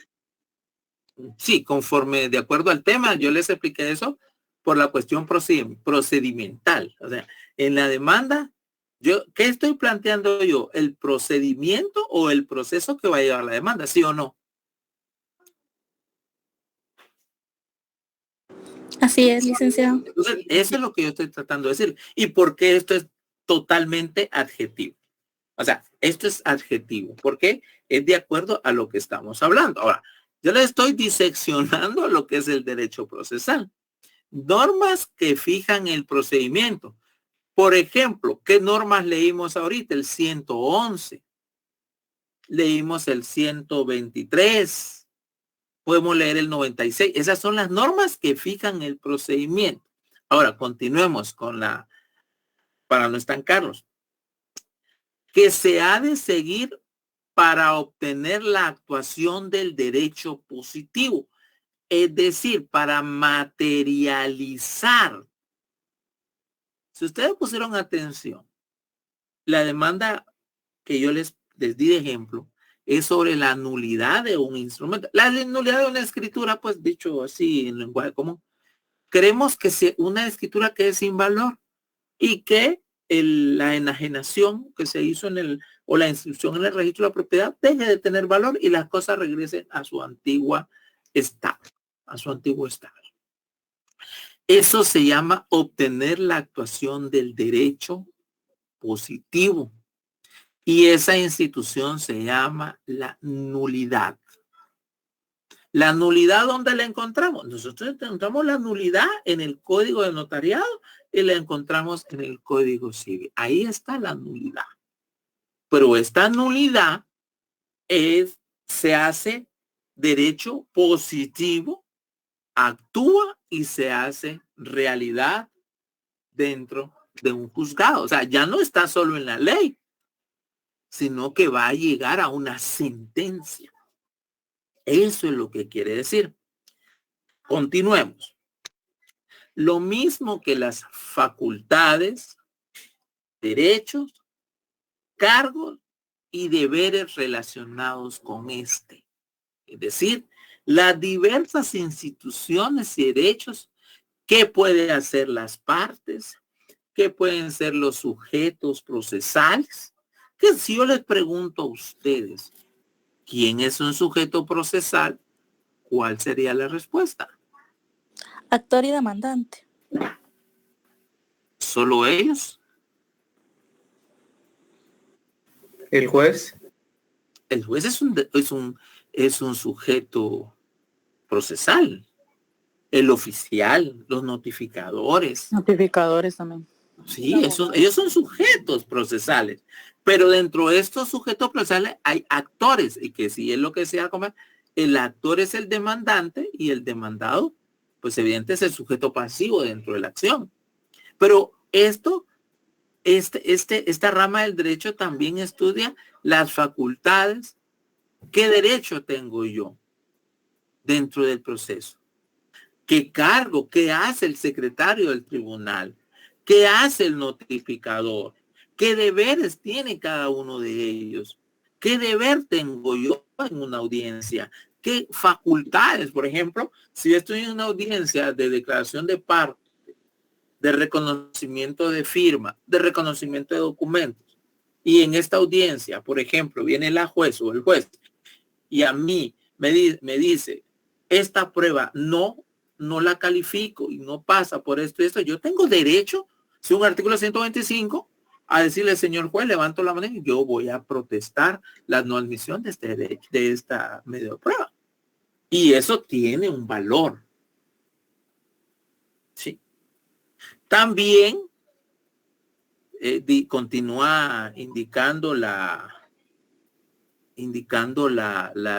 Sí, conforme de acuerdo al tema, yo les expliqué eso por la cuestión procedimental. O sea, en la demanda, ¿qué estoy planteando yo? ¿El procedimiento o el proceso que va a llevar la demanda? ¿Sí o no? Así es, licenciado. Entonces, eso es lo que yo estoy tratando de decir. ¿Y por qué esto es totalmente adjetivo? O sea, esto es adjetivo. ¿Por qué? Es de acuerdo a lo que estamos hablando. Ahora, yo le estoy diseccionando lo que es el derecho procesal. Normas que fijan el procedimiento. Por ejemplo, ¿qué normas leímos ahorita? El 111. Leímos el 123. Podemos leer el 96. Esas son las normas que fijan el procedimiento. Ahora, continuemos con para no estancarnos. Que se ha de seguir para obtener la actuación del derecho positivo. Es decir, para materializar. Si ustedes pusieron atención, la demanda que yo les di de ejemplo es sobre la nulidad de un instrumento. La nulidad de una escritura, pues dicho así en lenguaje común. Queremos que sea una escritura quede sin valor y que la enajenación que se hizo o la inscripción en el registro de la propiedad deje de tener valor y las cosas regresen a su antigua estado, a su antiguo estado. Eso se llama obtener la actuación del derecho positivo. Y esa institución se llama la nulidad. ¿La nulidad dónde la encontramos? Nosotros encontramos la nulidad en el Código de Notariado y la encontramos en el Código Civil. Ahí está la nulidad. Pero esta nulidad se hace derecho positivo, actúa y se hace realidad dentro de un juzgado. O sea, ya no está solo en la ley, sino que va a llegar a una sentencia. Eso es lo que quiere decir. Continuemos. Lo mismo que las facultades, derechos, cargos y deberes relacionados con este. Es decir, las diversas instituciones y derechos que pueden hacer las partes, que pueden ser los sujetos procesales. Que si yo les pregunto a ustedes, ¿quién es un sujeto procesal? ¿Cuál sería la respuesta? Actor y demandante. ¿Solo ellos? ¿El juez? El juez es un sujeto procesal. El oficial, los notificadores. Notificadores también. Sí, ellos son sujetos procesales. Pero dentro de estos sujetos procesales hay actores. Y que si es lo que se llama, el actor es el demandante y el demandado, pues evidente es el sujeto pasivo dentro de la acción. Pero esta rama del derecho también estudia las facultades. ¿Qué derecho tengo yo dentro del proceso? ¿Qué cargo? ¿Qué hace el secretario del tribunal? ¿Qué hace el notificador? ¿Qué deberes tiene cada uno de ellos? ¿Qué deber tengo yo en una audiencia? ¿Qué facultades? Por ejemplo, si estoy en una audiencia de declaración de parte, de reconocimiento de firma, de reconocimiento de documentos, y en esta audiencia, por ejemplo, viene la juez o el juez y a mí me dice, esta prueba no la califico y no pasa por esto y esto, yo tengo derecho, según el artículo 125, a decirle, señor juez, levanto la mano y yo voy a protestar la no admisión de este derecho, de esta medio de prueba. Y eso tiene un valor. Sí. También continúa indicando la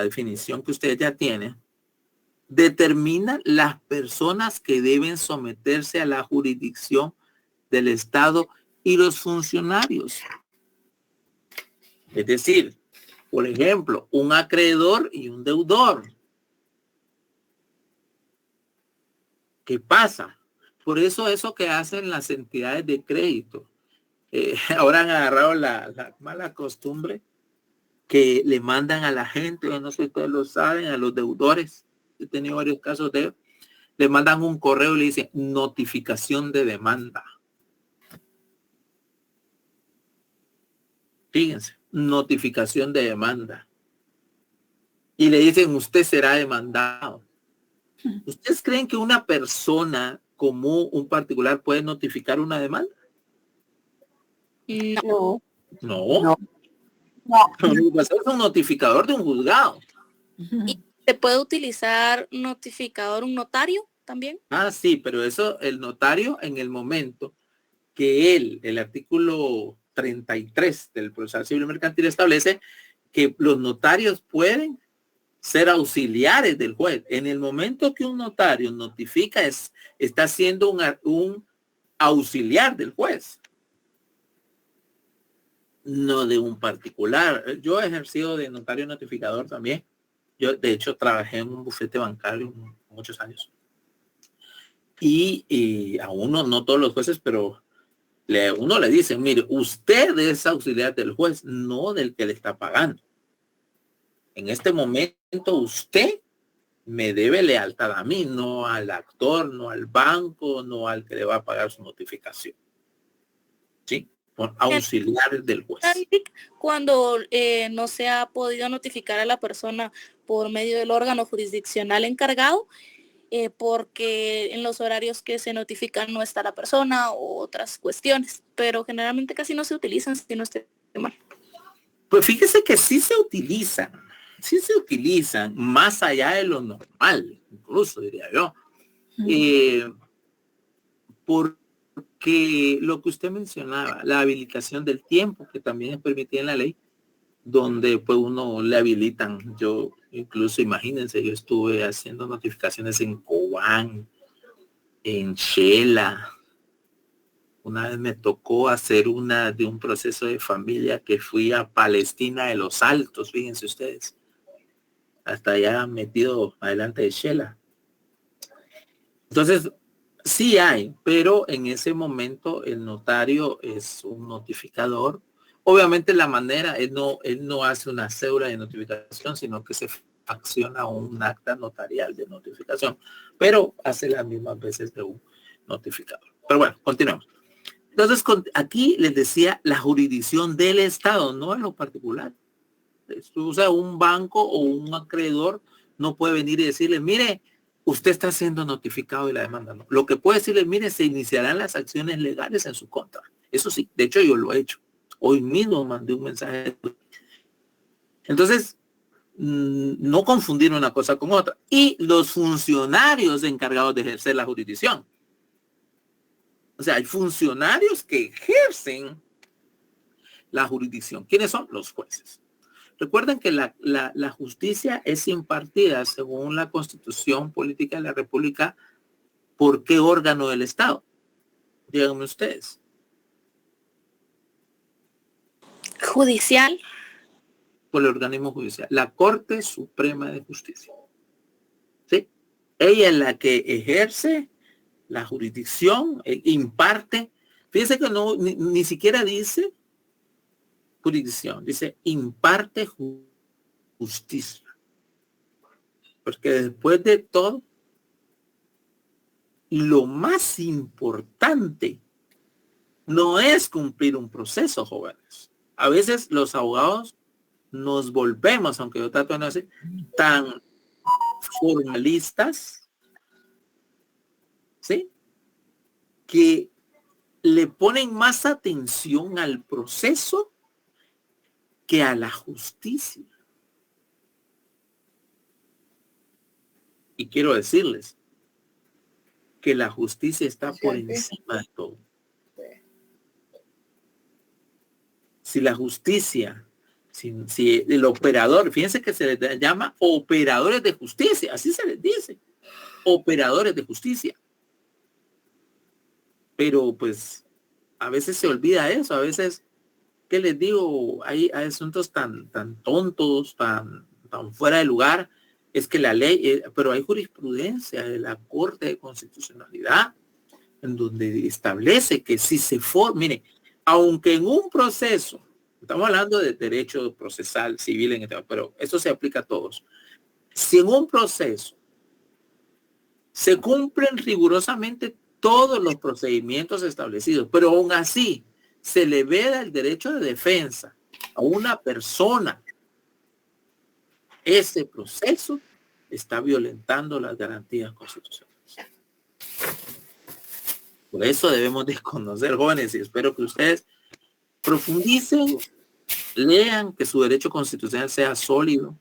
definición que usted ya tiene. Determina las personas que deben someterse a la jurisdicción del Estado y los funcionarios. Es decir, por ejemplo, un acreedor y un deudor. ¿Qué pasa? Por eso que hacen las entidades de crédito. Ahora han agarrado la mala costumbre que le mandan a la gente, yo no sé si ustedes lo saben, a los deudores. He tenido varios casos de ellos. Le mandan un correo y le dicen notificación de demanda. Fíjense, notificación de demanda. Y le dicen, usted será demandado. ¿Ustedes creen que una persona común, un particular, puede notificar una demanda? No. No. Es un notificador de un juzgado. ¿Y se puede utilizar notificador un notario también? Ah, sí, pero eso el notario en el momento que el artículo 33 del Procesal Civil y Mercantil establece que los notarios pueden ser auxiliares del juez. En el momento que un notario notifica, está siendo un auxiliar del juez, no de un particular. Yo he ejercido de notario notificador también. Yo, de hecho, trabajé en un bufete bancario muchos años. Y a uno, no todos los jueces, pero uno le dice, mire, usted es auxiliar del juez, no del que le está pagando. En este momento usted me debe lealtad a mí, no al actor, no al banco, no al que le va a pagar su notificación. ¿Sí? Por auxiliares del juez. Cuando no se ha podido notificar a la persona por medio del órgano jurisdiccional encargado, porque en los horarios que se notifican no está la persona o otras cuestiones, pero generalmente casi no se utilizan si no esté mal. Pues fíjese que sí se utilizan. sí se utilizan más allá de lo normal, incluso diría yo. Porque lo que usted mencionaba, la habilitación del tiempo, que también es permitida en la ley, donde pues uno le habilitan. Yo incluso, imagínense, yo estuve haciendo notificaciones en Cobán, en Shela. Una vez me tocó hacer de un proceso de familia que fui a Palestina de los Altos, fíjense ustedes, hasta allá metido adelante de Shela. Entonces, sí hay, pero en ese momento el notario es un notificador. Obviamente la manera, él no hace una cédula de notificación, sino que se acciona un acta notarial de notificación, pero hace las mismas veces de un notificador. Pero bueno, continuamos. Entonces, aquí les decía la jurisdicción del Estado, no en lo particular. O sea, un banco o un acreedor no puede venir y decirle, mire, usted está siendo notificado de la demanda. No. Lo que puede decirle, mire, se iniciarán las acciones legales en su contra. Eso sí, de hecho yo lo he hecho. Hoy mismo mandé un mensaje. Entonces, no confundir una cosa con otra. Y los funcionarios encargados de ejercer la jurisdicción. O sea, hay funcionarios que ejercen la jurisdicción. ¿Quiénes son? Los jueces. Recuerden que la justicia es impartida según la Constitución Política de la República. ¿Por qué órgano del Estado? Díganme ustedes. Judicial. Por el organismo judicial. La Corte Suprema de Justicia. ¿Sí? Ella es la que ejerce la jurisdicción, imparte. Fíjense que no, ni siquiera dice jurisdicción, dice imparte justicia. Porque después de todo, lo más importante no es cumplir un proceso, jóvenes. A veces los abogados nos volvemos, aunque yo trato de no ser tan formalistas, ¿sí? Que le ponen más atención al proceso que a la justicia. Y quiero decirles que la justicia está por encima de todo. Si la justicia, si el operador, fíjense que se les llama operadores de justicia, así se les dice, operadores de justicia. Pero pues a veces se olvida eso, a veces, ¿qué les digo? Hay asuntos tan tontos, tan fuera de lugar. Es que la ley, pero hay jurisprudencia de la Corte de Constitucionalidad en donde establece que si se forma, mire, aunque en un proceso, estamos hablando de derecho procesal, civil, pero eso se aplica a todos. Si en un proceso se cumplen rigurosamente todos los procedimientos establecidos, pero aún así se le veda el derecho de defensa a una persona, ese proceso está violentando las garantías constitucionales. Por eso debemos de conocer, jóvenes, y espero que ustedes profundicen, lean, que su derecho constitucional sea sólido,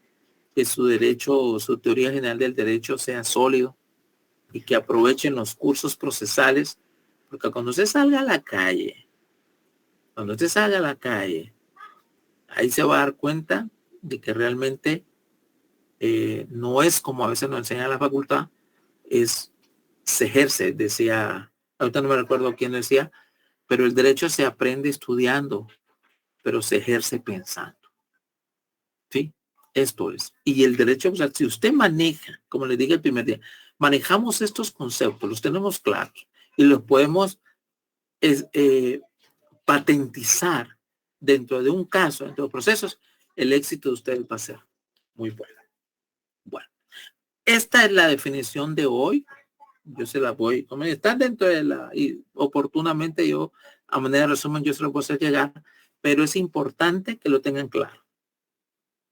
que su teoría general del derecho sea sólido, y que aprovechen los cursos procesales, porque cuando usted salga a la calle, ahí se va a dar cuenta de que realmente no es como a veces nos enseña la facultad, se ejerce, decía, ahorita no me recuerdo quién decía, pero el derecho se aprende estudiando, pero se ejerce pensando. ¿Sí? Esto es. Y el derecho, o sea, si usted maneja, como le dije el primer día, manejamos estos conceptos, los tenemos claros y los podemos patentizar dentro de un caso, dentro de procesos, el éxito de ustedes va a ser muy bueno. Bueno, esta es la definición de hoy. Yo se la voy, como está dentro de y oportunamente yo, a manera de resumen, yo se lo puedo hacer llegar, pero es importante que lo tengan claro.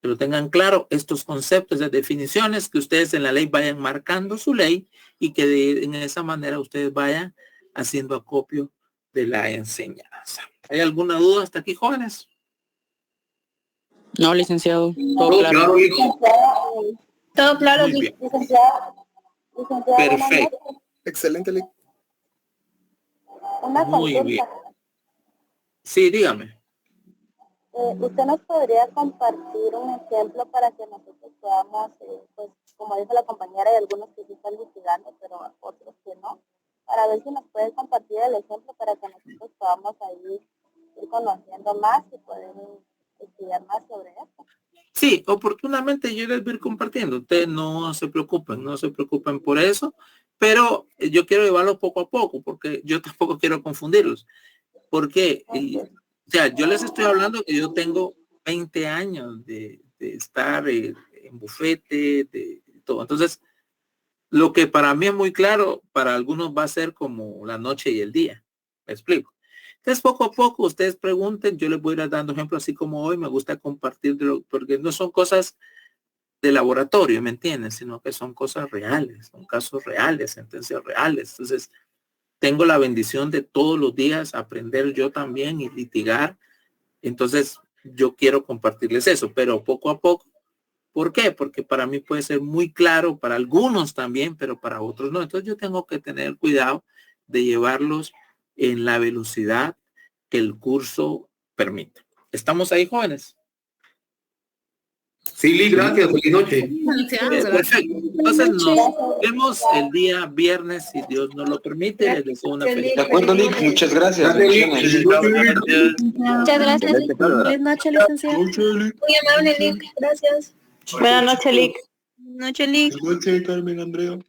Que lo tengan claro estos conceptos de definiciones, que ustedes en la ley vayan marcando su ley y que en esa manera ustedes vayan haciendo acopio de la enseñanza. ¿Hay alguna duda hasta aquí, jóvenes? No, licenciado. Todo Todo claro. claro, hijo. Todo claro, Muy bien. Licenciada, buenas Perfecto. noches. Excelente, Lic. Una Muy bien. consulta. Sí, dígame. ¿Usted nos podría compartir un ejemplo para que nosotros podamos, pues, como dijo la compañera, hay algunos que sí están litigando, pero otros que no, para ver si nos puede compartir el ejemplo para que nosotros podamos ahí ir conociendo más y poder estudiar más sobre esto? Sí, oportunamente yo les voy a ir compartiendo. Ustedes no se preocupen por eso, pero yo quiero llevarlo poco a poco porque yo tampoco quiero confundirlos. Porque, o sea, yo les estoy hablando que yo tengo 20 años de estar en bufete, de todo. Entonces, lo que para mí es muy claro, para algunos va a ser como la noche y el día. ¿Me explico? Entonces, poco a poco, ustedes pregunten, yo les voy a ir dando ejemplos, así como hoy me gusta compartir, porque no son cosas de laboratorio, ¿me entienden? Sino que son cosas reales, son casos reales, sentencias reales. Entonces, tengo la bendición de todos los días aprender yo también y litigar. Entonces, yo quiero compartirles eso, pero poco a poco. ¿Por qué? Porque para mí puede ser muy claro, para algunos también, pero para otros no. Entonces, yo tengo que tener cuidado de llevarlos en la velocidad que el curso permite. ¿Estamos ahí, jóvenes? Sí, Lic, gracias. Feliz noche. Perfecto. Entonces nos vemos el día viernes, si Dios nos lo permite. Les deseo una feliz. De acuerdo, Lic. Muchas gracias. Muchas gracias. Buenas noches, licenciado. Muy amable, Lic. Gracias. Buenas noches, Lic. Buenas noches, Carmen, Andrea.